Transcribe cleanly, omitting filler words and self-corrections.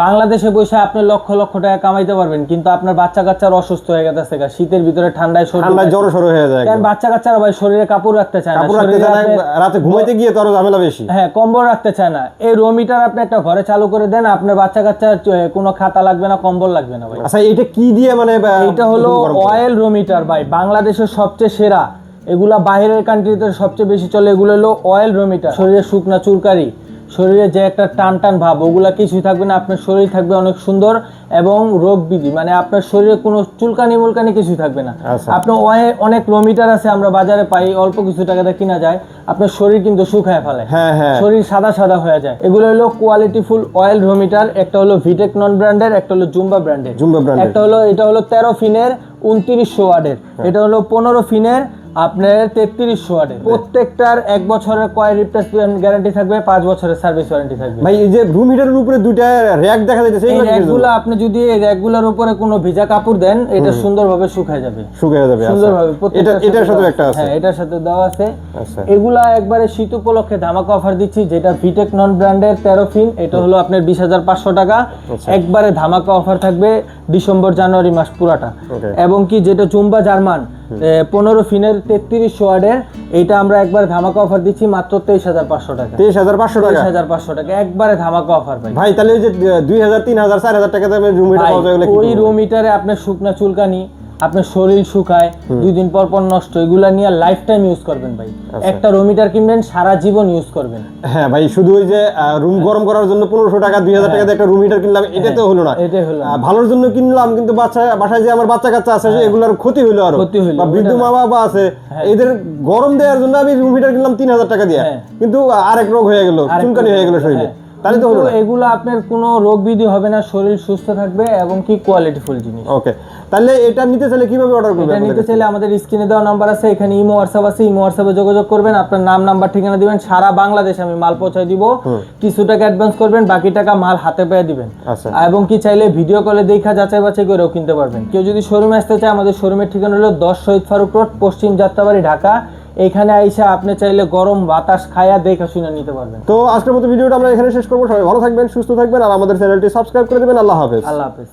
বাংলাদেশে বসে আপনি লক্ষ লক্ষ টাকা কামাইতে পারবেন, কিন্তু আপনার বাচ্চা কাচ্চার অসুস্থ হয়ে গেছে, শীতের ভিতরে ঠান্ডায় জ্বর হয়ে যায়, কারণ বাচ্চা কাচ্চারা ভাই শরীরে কাপড় রাখতে চায় না, রাতে ঘুমাইতে গিয়ে তো আরো ঝামেলা বেশি। হ্যাঁ, কম্বল রাখতে চায় না। এই রোমিটার আপনি একটা ঘরে চালু করে দেন, আপনার বাচ্চা কাচ্চার কোনো খাতা লাগবে না, কম্বল লাগবে না ভাই। আচ্ছা, এটা কি দিয়ে মানে? এটা হলো অয়েল রোমিটার ভাই, বাংলাদেশের সবচেয়ে সেরা। এগুলা বাইরের কান্ট্রিতে সবচেয়ে বেশি চলে। এগুলো হলো অয়েল রোমিটার। শরীরে শুকনা চুলকারি, শরীরে যে একটা টান টান ভাব, ওগুলা কিছুই থাকবে না। আপনার শরীর থাকবে অনেক সুন্দর এবং রোগ বিধি, মানে আপনার শরীরে কোনো চুলকানি মুলকানি কিছুই থাকবে না। আপনার অনেক রোমিটার আছে, আমরা বাজারে পাই, অল্প কিছু টাকাতে কিনা যায়, আপনার শরীর কিন্তু শুকায় ফেলে, শরীর সাদা সাদা হয়ে যায়। এগুলো হলো কোয়ালিটিফুল অয়েল রোমিটার। একটা হলো ভিটেক নন ব্র্যান্ডের, একটা হলো জুম্বা ব্র্যান্ডের। একটা হলো, এটা হলো 13 ফিনের 2900 ওয়াটের, এটা হলো 15 ফিনের আপনার 3300 ওয়াটের। প্রত্যেকটার 1 বছরের কয়েল রিপ্লেসমেন্ট গ্যারান্টি থাকবে, 5 বছরের সার্ভিস ওয়ারেন্টি থাকবে। ভাই এই যে রুম হিটারের উপরে দুইটা র‍্যাক দেখা যাচ্ছে, এই র‍্যাকগুলো আপনি যদি এই র‍্যাকগুলোর উপরে কোনো ভিজা কাপড় দেন, এটা সুন্দরভাবে শুকায় যাবে, সুন্দরভাবে। এটার সাথে একটা আছে, হ্যাঁ, এটার সাথে দেওয়া আছে। এগুলা একবারে শীত উপলক্ষে ধামাকা অফার দিচ্ছি, যেটা ভিটেক নন ব্র্যান্ডের 13 ফিন, এটা হলো আপনার 20,500 টাকা। একবারে ধামাকা অফার থাকবে ডিসেম্বর জানুয়ারি মাস পুরাটা। এবং কি যেটা জুম্বা জার্মান 15 ফিনের 3300 ওয়াটের, এটা আমরা একবার ধামাকা অফার দিচ্ছি মাত্র 23,500 টাকা। 23,500 টাকা একবারে ধামাকা অফার ভাই। ভাই তাহলে ওই যে 2000 3000 4000 টাকা দামের রুম হিটার পাওয়া যায়, ওই রুম হিটারে আপনার শুকনা চুলকানি, আপনার শরীর শুকায়, 2 দিন পর পর নষ্ট, এগুলা নিয়ে লাইফ টাইম ইউজ করবেন ভাই। একটা রুম হিটার কিনবেন, সারা জীবন ইউজ করবেন। হ্যাঁ ভাই, শুধু ওই যে রুম গরম করার জন্য 1500 টাকা 2000 টাকা দিয়ে একটা রুম হিটার কিনলাম, এটা তো হলো না। এটাই হলো ভালোর জন্য কিনলাম, কিন্তু বাসায় যে আমার বাচ্চা কাচ্চা আছে, এগুলোর ক্ষতি হলো, আরো বা বৃদ্ধ মা বাবা আছে, এদের গরম দেওয়ার জন্য আমি রুম হিটার কিনলাম 3000 টাকা দিয়ে, কিন্তু আরেক রোগ হয়ে গেল, চুলকানি হয়ে গেল শরীরে। তাহলে তো এগুলো আপনার কোনো রোগ বিধি হবে না, শরীর সুস্থ থাকবে এবং কি কোয়ালিটিফুল জিনিস। ওকে, তাহলে এটা নিতে চাইলে কিভাবে অর্ডার করবেন? এটা নিতে চাইলে আমাদের স্ক্রিনে দেওয়া নাম্বার আছে, এখানে ইমো হোয়াটসঅ্যাপ আছে, ইমো হোয়াটসঅ্যাপে যোগাযোগ করবেন, আপনার নাম নাম্বার ঠিকানা দিবেন, সারা বাংলাদেশে আমি মাল পৌঁছায় দিব। কিছু টাকা অ্যাডভান্স করবেন, বাকি টাকা মাল হাতে পেয়ে দিবেন। এবং কি চাইলে ভিডিও কলে দেখা যাচাই বাছাই করেও কিনতে পারবেন। কেউ যদি শোরুমে আসতে চায়, আমাদের শোরুমের ঠিকানা হলো 10 শহীদ ফারুক রোড, পশ্চিম যাত্রাবাড়ি, ঢাকা। এখানে আইসা আপনি চাইলে গরম বাতাস খায়া দেখা শুনে নিতে পারবেন। তো আজকের মতো ভিডিওটা আমরা এখানে শেষ করবো। সবাই ভালো থাকবেন, সুস্থ থাকবেন, আর আমাদের চ্যানেলটি সাবস্ক্রাইব করে দেবেন। আল্লাহ হাফেজ। আল্লাহ হাফেজ।